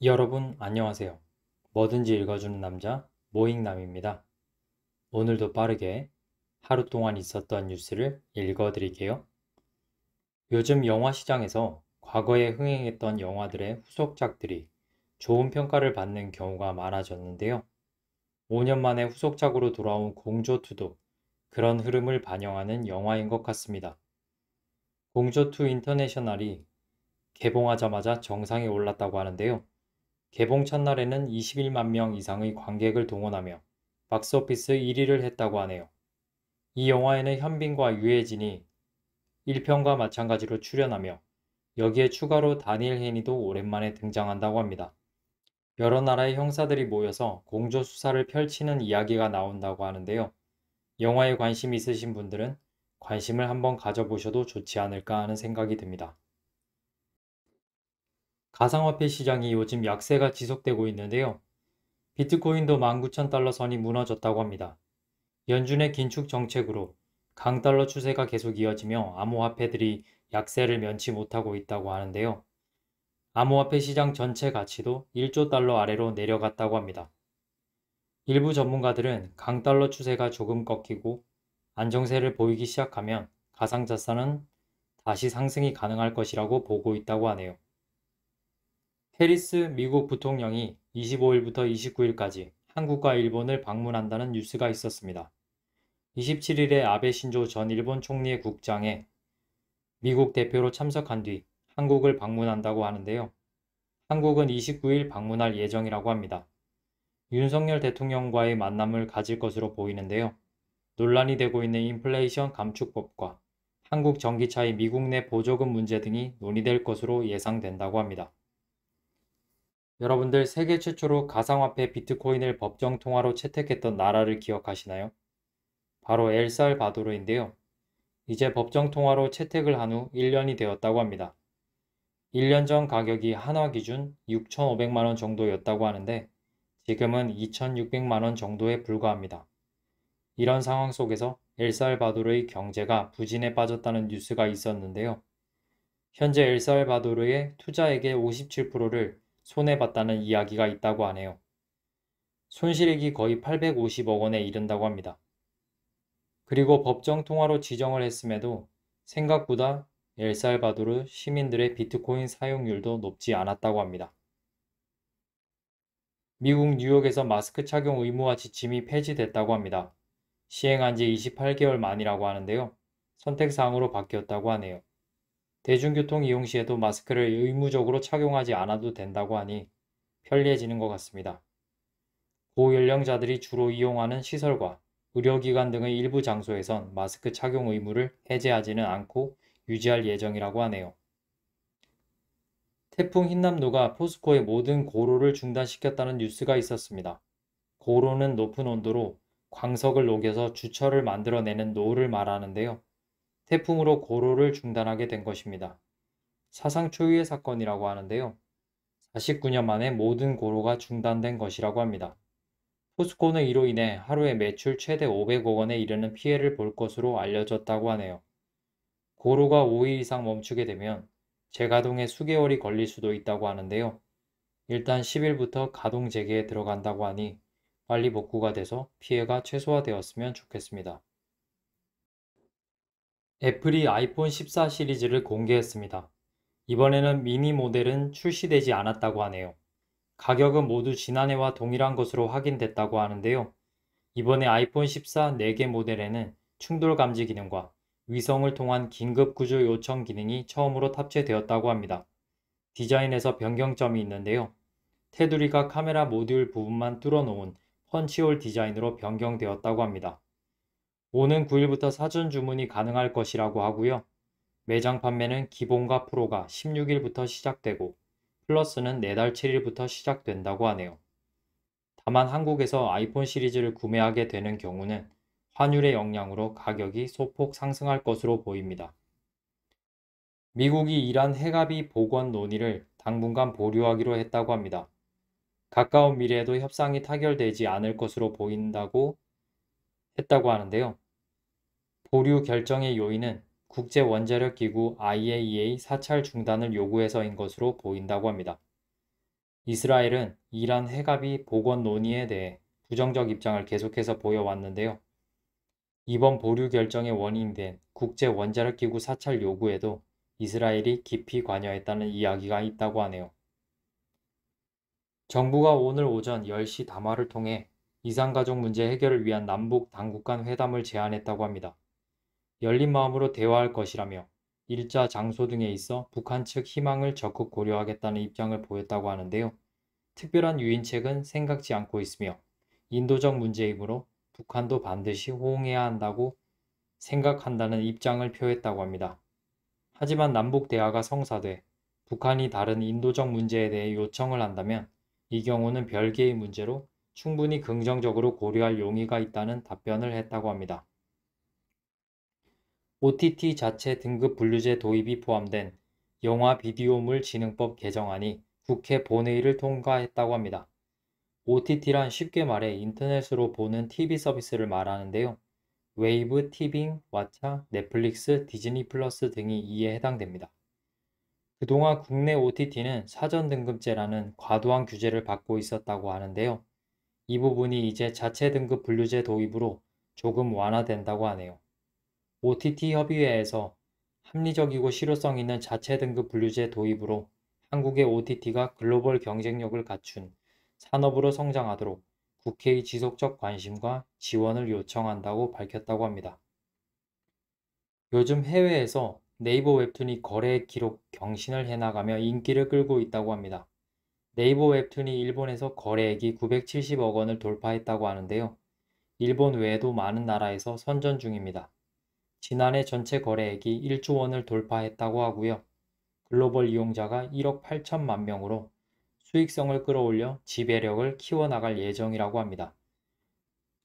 여러분 안녕하세요. 뭐든지 읽어주는 남자 모잉남입니다. 오늘도 빠르게 하루 동안 있었던 뉴스를 읽어드릴게요. 요즘 영화 시장에서 과거에 흥행했던 영화들의 후속작들이 좋은 평가를 받는 경우가 많아졌는데요. 5년 만에 후속작으로 돌아온 공조2도 그런 흐름을 반영하는 영화인 것 같습니다. 공조2 인터내셔널이 개봉하자마자 정상에 올랐다고 하는데요. 개봉 첫날에는 21만 명 이상의 관객을 동원하며 박스오피스 1위를 했다고 하네요. 이 영화에는 현빈과 유해진이 1편과 마찬가지로 출연하며 여기에 추가로 다니엘 헤니도 오랜만에 등장한다고 합니다. 여러 나라의 형사들이 모여서 공조 수사를 펼치는 이야기가 나온다고 하는데요. 영화에 관심 있으신 분들은 관심을 한번 가져보셔도 좋지 않을까 하는 생각이 듭니다. 가상화폐 시장이 요즘 약세가 지속되고 있는데요. 비트코인도 19,000달러 선이 무너졌다고 합니다. 연준의 긴축 정책으로 강달러 추세가 계속 이어지며 암호화폐들이 약세를 면치 못하고 있다고 하는데요. 암호화폐 시장 전체 가치도 1조 달러 아래로 내려갔다고 합니다. 일부 전문가들은 강달러 추세가 조금 꺾이고 안정세를 보이기 시작하면 가상자산은 다시 상승이 가능할 것이라고 보고 있다고 하네요. 해리스 미국 부통령이 25일부터 29일까지 한국과 일본을 방문한다는 뉴스가 있었습니다. 27일에 아베 신조 전 일본 총리의 국장에 미국 대표로 참석한 뒤 한국을 방문한다고 하는데요. 한국은 29일 방문할 예정이라고 합니다. 윤석열 대통령과의 만남을 가질 것으로 보이는데요. 논란이 되고 있는 인플레이션 감축법과 한국 전기차의 미국 내 보조금 문제 등이 논의될 것으로 예상된다고 합니다. 여러분들 세계 최초로 가상화폐 비트코인을 법정 통화로 채택했던 나라를 기억하시나요? 바로 엘살바도르인데요. 이제 법정 통화로 채택을 한 후 1년이 되었다고 합니다. 1년 전 가격이 한화 기준 6,500만 원 정도였다고 하는데 지금은 2,600만 원 정도에 불과합니다. 이런 상황 속에서 엘살바도르의 경제가 부진에 빠졌다는 뉴스가 있었는데요. 현재 엘살바도르의 투자액의 57%를 손해봤다는 이야기가 있다고 하네요. 손실액이 거의 850억 원에 이른다고 합니다. 그리고 법정 통화로 지정을 했음에도 생각보다 엘살바도르 시민들의 비트코인 사용률도 높지 않았다고 합니다. 미국 뉴욕에서 마스크 착용 의무화 지침이 폐지됐다고 합니다. 시행한 지 28개월 만이라고 하는데요. 선택사항으로 바뀌었다고 하네요. 대중교통 이용 시에도 마스크를 의무적으로 착용하지 않아도 된다고 하니 편리해지는 것 같습니다. 고연령자들이 주로 이용하는 시설과 의료기관 등의 일부 장소에선 마스크 착용 의무를 해제하지는 않고 유지할 예정이라고 하네요. 태풍 흰남노가 포스코의 모든 고로를 중단시켰다는 뉴스가 있었습니다. 고로는 높은 온도로 광석을 녹여서 주철을 만들어내는 노를 말하는데요. 태풍으로 고로를 중단하게 된 것입니다. 사상 초유의 사건이라고 하는데요. 49년 만에 모든 고로가 중단된 것이라고 합니다. 포스코는 이로 인해 하루에 매출 최대 500억 원에 이르는 피해를 볼 것으로 알려졌다고 하네요. 고로가 5일 이상 멈추게 되면 재가동에 수개월이 걸릴 수도 있다고 하는데요. 일단 10일부터 가동 재개에 들어간다고 하니 빨리 복구가 돼서 피해가 최소화되었으면 좋겠습니다. 애플이 아이폰 14 시리즈를 공개했습니다. 이번에는 미니 모델은 출시되지 않았다고 하네요. 가격은 모두 지난해와 동일한 것으로 확인됐다고 하는데요. 이번에 아이폰 14 4개 모델에는 충돌 감지 기능과 위성을 통한 긴급 구조 요청 기능이 처음으로 탑재되었다고 합니다. 디자인에서 변경점이 있는데요. 테두리가 카메라 모듈 부분만 뚫어놓은 펀치홀 디자인으로 변경되었다고 합니다. 오는 9일부터 사전 주문이 가능할 것이라고 하고요. 매장 판매는 기본과 프로가 16일부터 시작되고 플러스는 내달 7일부터 시작된다고 하네요. 다만 한국에서 아이폰 시리즈를 구매하게 되는 경우는 환율의 영향으로 가격이 소폭 상승할 것으로 보입니다. 미국이 이란 핵합의 복원 논의를 당분간 보류하기로 했다고 합니다. 가까운 미래에도 협상이 타결되지 않을 것으로 보인다고 했다고 하는데요. 보류 결정의 요인은 국제원자력기구 IAEA 사찰 중단을 요구해서인 것으로 보인다고 합니다. 이스라엘은 이란 핵합의 복원 논의에 대해 부정적 입장을 계속해서 보여왔는데요. 이번 보류 결정의 원인이 된 국제원자력기구 사찰 요구에도 이스라엘이 깊이 관여했다는 이야기가 있다고 하네요. 정부가 오늘 오전 10시 담화를 통해 이산가족 문제 해결을 위한 남북 당국 간 회담을 제안했다고 합니다. 열린 마음으로 대화할 것이라며 일자 장소 등에 있어 북한 측 희망을 적극 고려하겠다는 입장을 보였다고 하는데요. 특별한 유인책은 생각지 않고 있으며 인도적 문제이므로 북한도 반드시 호응해야 한다고 생각한다는 입장을 표했다고 합니다. 하지만 남북 대화가 성사돼 북한이 다른 인도적 문제에 대해 요청을 한다면 이 경우는 별개의 문제로 충분히 긍정적으로 고려할 용의가 있다는 답변을 했다고 합니다. OTT 자체 등급 분류제 도입이 포함된 영화 비디오물 진흥법 개정안이 국회 본회의를 통과했다고 합니다. OTT란 쉽게 말해 인터넷으로 보는 TV 서비스를 말하는데요. 웨이브, 티빙, 왓챠, 넷플릭스, 디즈니 플러스 등이 이에 해당됩니다. 그동안 국내 OTT는 사전 등급제라는 과도한 규제를 받고 있었다고 하는데요. 이 부분이 이제 자체 등급 분류제 도입으로 조금 완화된다고 하네요. OTT 협의회에서 합리적이고 실효성 있는 자체 등급 분류제 도입으로 한국의 OTT가 글로벌 경쟁력을 갖춘 산업으로 성장하도록 국회의 지속적 관심과 지원을 요청한다고 밝혔다고 합니다. 요즘 해외에서 네이버 웹툰이 거래액 기록 경신을 해나가며 인기를 끌고 있다고 합니다. 네이버 웹툰이 일본에서 거래액이 970억 원을 돌파했다고 하는데요. 일본 외에도 많은 나라에서 선전 중입니다. 지난해 전체 거래액이 1조 원을 돌파했다고 하고요. 글로벌 이용자가 1억 8천만 명으로 수익성을 끌어올려 지배력을 키워나갈 예정이라고 합니다.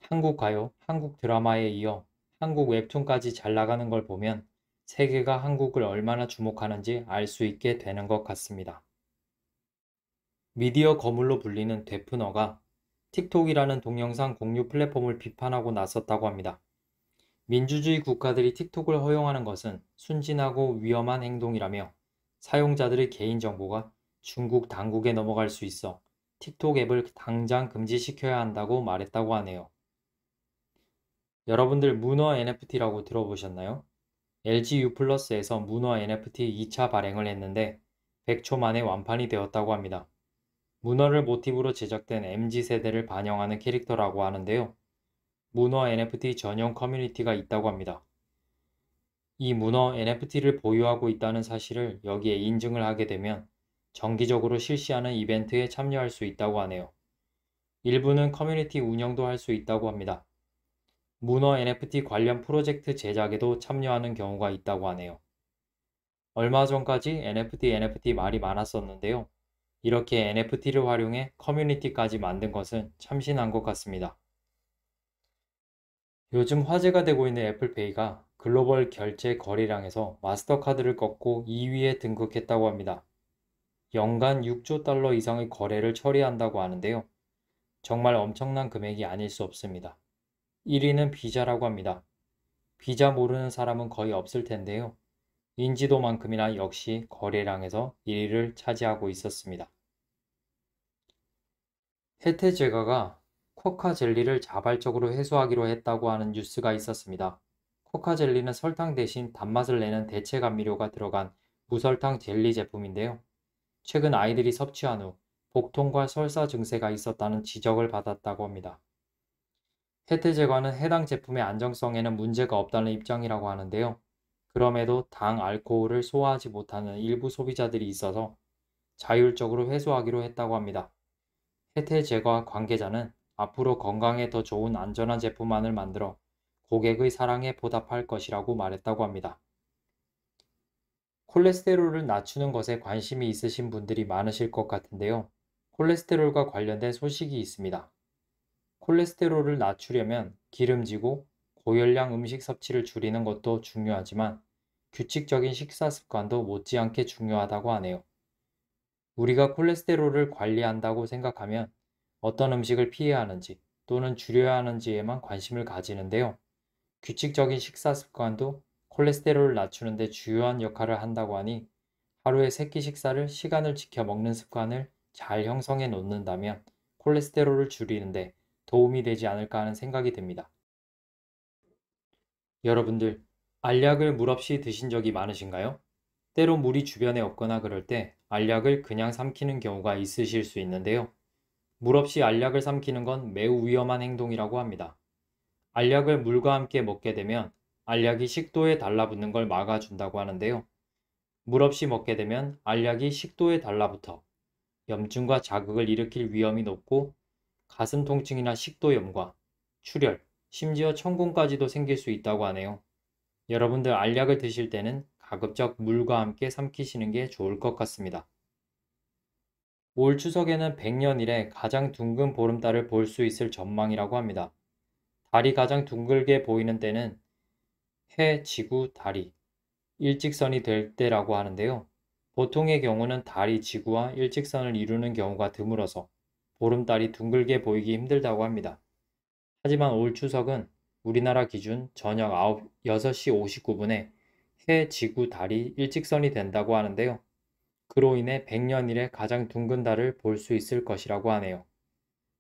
한국 가요, 한국 드라마에 이어 한국 웹툰까지 잘 나가는 걸 보면 세계가 한국을 얼마나 주목하는지 알 수 있게 되는 것 같습니다. 미디어 거물로 불리는 데프너가 틱톡이라는 동영상 공유 플랫폼을 비판하고 나섰다고 합니다. 민주주의 국가들이 틱톡을 허용하는 것은 순진하고 위험한 행동이라며 사용자들의 개인정보가 중국 당국에 넘어갈 수 있어 틱톡 앱을 당장 금지시켜야 한다고 말했다고 하네요. 여러분들 문어 NFT라고 들어보셨나요? LG U+에서 문어 NFT 2차 발행을 했는데 100초 만에 완판이 되었다고 합니다. 문어를 모티브로 제작된 MZ세대를 반영하는 캐릭터라고 하는데요. 문어 NFT 전용 커뮤니티가 있다고 합니다. 이 문어 NFT를 보유하고 있다는 사실을 여기에 인증을 하게 되면 정기적으로 실시하는 이벤트에 참여할 수 있다고 하네요. 일부는 커뮤니티 운영도 할 수 있다고 합니다. 문어 NFT 관련 프로젝트 제작에도 참여하는 경우가 있다고 하네요. 얼마 전까지 NFT 말이 많았었는데요. 이렇게 NFT를 활용해 커뮤니티까지 만든 것은 참신한 것 같습니다. 요즘 화제가 되고 있는 애플페이가 글로벌 결제 거래량에서 마스터카드를 꺾고 2위에 등극했다고 합니다. 연간 6조 달러 이상의 거래를 처리한다고 하는데요. 정말 엄청난 금액이 아닐 수 없습니다. 1위는 비자라고 합니다. 비자 모르는 사람은 거의 없을 텐데요. 인지도만큼이나 역시 거래량에서 1위를 차지하고 있었습니다. 혜태 제과가 코카 젤리를 자발적으로 해소하기로 했다고 하는 뉴스가 있었습니다. 코카 젤리는 설탕 대신 단맛을 내는 대체 감미료가 들어간 무설탕 젤리 제품인데요. 최근 아이들이 섭취한 후 복통과 설사 증세가 있었다는 지적을 받았다고 합니다. 혜태 제과는 해당 제품의 안정성에는 문제가 없다는 입장이라고 하는데요. 그럼에도 당, 알코올을 소화하지 못하는 일부 소비자들이 있어서 자율적으로 회수하기로 했다고 합니다. 혜태 제과 관계자는 앞으로 건강에 더 좋은 안전한 제품만을 만들어 고객의 사랑에 보답할 것이라고 말했다고 합니다. 콜레스테롤을 낮추는 것에 관심이 있으신 분들이 많으실 것 같은데요. 콜레스테롤과 관련된 소식이 있습니다. 콜레스테롤을 낮추려면 기름지고 고열량 음식 섭취를 줄이는 것도 중요하지만 규칙적인 식사 습관도 못지않게 중요하다고 하네요. 우리가 콜레스테롤을 관리한다고 생각하면 어떤 음식을 피해야 하는지 또는 줄여야 하는지에만 관심을 가지는데요. 규칙적인 식사 습관도 콜레스테롤을 낮추는 데 주요한 역할을 한다고 하니 하루에 3끼 식사를 시간을 지켜 먹는 습관을 잘 형성해 놓는다면 콜레스테롤을 줄이는데 도움이 되지 않을까 하는 생각이 듭니다. 여러분들, 알약을 물 없이 드신 적이 많으신가요? 때로 물이 주변에 없거나 그럴 때 알약을 그냥 삼키는 경우가 있으실 수 있는데요. 물 없이 알약을 삼키는 건 매우 위험한 행동이라고 합니다. 알약을 물과 함께 먹게 되면 알약이 식도에 달라붙는 걸 막아준다고 하는데요. 물 없이 먹게 되면 알약이 식도에 달라붙어 염증과 자극을 일으킬 위험이 높고 가슴 통증이나 식도염과 출혈, 심지어 천공까지도 생길 수 있다고 하네요. 여러분들 알약을 드실 때는 가급적 물과 함께 삼키시는 게 좋을 것 같습니다. 올 추석에는 100년 이래 가장 둥근 보름달을 볼 수 있을 전망이라고 합니다. 달이 가장 둥글게 보이는 때는 해, 지구, 달이 일직선이 될 때라고 하는데요. 보통의 경우는 달이 지구와 일직선을 이루는 경우가 드물어서 보름달이 둥글게 보이기 힘들다고 합니다. 하지만 올 추석은 우리나라 기준 저녁 6시 59분에 해, 지구, 달이 일직선이 된다고 하는데요. 그로 인해 100년 이래 가장 둥근 달을 볼 수 있을 것이라고 하네요.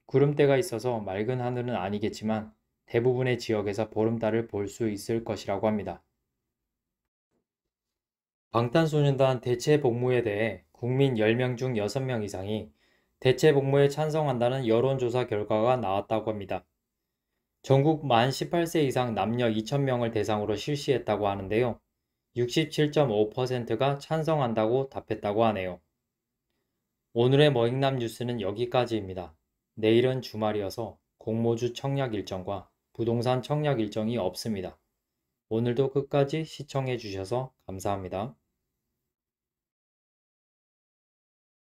구름대가 있어서 맑은 하늘은 아니겠지만 대부분의 지역에서 보름달을 볼 수 있을 것이라고 합니다. 방탄소년단 대체 복무에 대해 국민 10명 중 6명 이상이 대체 복무에 찬성한다는 여론조사 결과가 나왔다고 합니다. 전국 만 18세 이상 남녀 2,000명을 대상으로 실시했다고 하는데요. 67.5%가 찬성한다고 답했다고 하네요. 오늘의 머잉남 뉴스는 여기까지입니다. 내일은 주말이어서 공모주 청약 일정과 부동산 청약 일정이 없습니다. 오늘도 끝까지 시청해 주셔서 감사합니다.